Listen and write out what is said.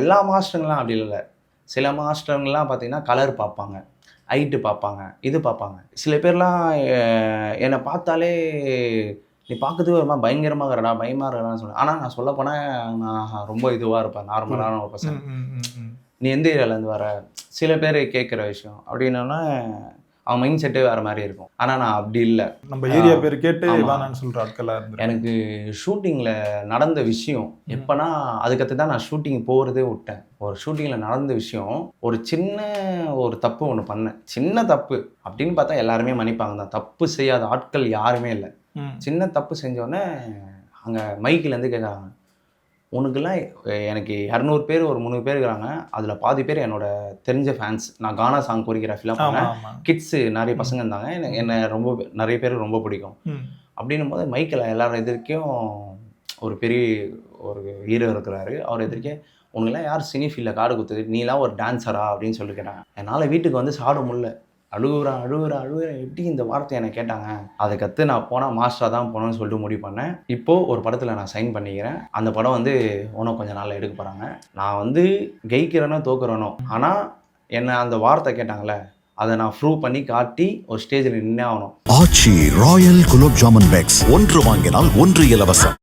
எல்லா மாஸ்டருங்களாம் அப்படி இல்லை. சில மாஸ்டருங்கெலாம் பார்த்தீங்கன்னா கலர் பார்ப்பாங்க, ஹைட்டு பார்ப்பாங்க, இது பார்ப்பாங்க. சில பேர்லாம் என்னை பார்த்தாலே நீ பார்க்கறதுக்கு ஒரு மாதிரி பயங்கரமாக இருக்கிறடா, பயமாக இருக்கிறான்னு சொல்லுவேன். ஆனால் நான் சொல்ல போனால் நான் ரொம்ப இதுவாக இருப்பேன், நார்மலான ஒரு பர்சன். நீ எந்த ஏரியாவிலேருந்து வர, சில பேர் கேட்குற விஷயம் அப்படின்னா அவன் மைண்ட் செட்டே வேறு மாதிரி இருக்கும். ஆனால் நான் அப்படி இல்லை. நம்ம ஏரியா பேர் கேட்டு வேணான்னு சொல்கிற ஆட்களாக இருந்து எனக்கு ஷூட்டிங்கில் நடந்த விஷயம் எப்போனா அதுக்கடுத்து தான் நான் ஷூட்டிங் போகிறதே விட்டேன். ஒரு ஷூட்டிங்கில் நடந்த விஷயம், ஒரு சின்ன ஒரு தப்பு ஒன்று பண்ணேன். சின்ன தப்பு அப்படின்னு பார்த்தா எல்லாருமே மன்னிப்பாங்க தான், தப்பு செய்யாத ஆட்கள் யாருமே இல்லை. சின்ன தப்பு செஞ்சோடனே அங்கே மைக்கிலேருந்து கேட்குறாங்க, உனக்குலாம் எனக்கு 200 பேர் ஒரு 300 பேர் இருக்கிறாங்க, அதில் பாதி பேர் என்னோட தெரிஞ்ச ஃபேன்ஸ். நான் கானா சாங் கொரியோகிராஃபிலாம் பண்ணேன், கிட்ஸு நிறைய பசங்க இருந்தாங்க, என்னை ரொம்ப நிறைய பேருக்கு ரொம்ப பிடிக்கும். அப்படின்னும் போது மைக்கில் எல்லாரும் எதிர்க்கையும் ஒரு பெரிய ஒரு ஹீரோ இருக்கிறாரு, அவர் எதிர்க்கே உனக்குலாம் யார் சினி ஃபீல்டில் காடு குத்துது, நீலாம் ஒரு டான்ஸரா அப்படின்னு சொல்லிக்கிறாங்க. என்னால் வீட்டுக்கு வந்து சாட முடியல, அழுகுறேன். எப்படி இந்த வார்த்தை என்னை கேட்டாங்க. அதுக்கடுத்து நான் போனால் மாஸ்டராக தான் போகணும்னு சொல்லிட்டு முடிவு பண்ணேன். இப்போது ஒரு படத்தில் நான் சைன் பண்ணிக்கிறேன். அந்த படம் வந்து இன்னும் கொஞ்சம் நாளில் எடுக்க போகிறாங்க. நான் வந்து ஜெயிக்கிறேனோ தோக்குறேனோ, ஆனால் என்னை அந்த வார்த்தை கேட்டாங்களே, அதை நான் ப்ரூவ் பண்ணி காட்டி ஒரு ஸ்டேஜில் நின்னே ஆகணும். ஆச்சி ராயல் குலோப் ஜாமுன் பேக்ஸ் 1 வாங்கினால் 1 இலவசம்.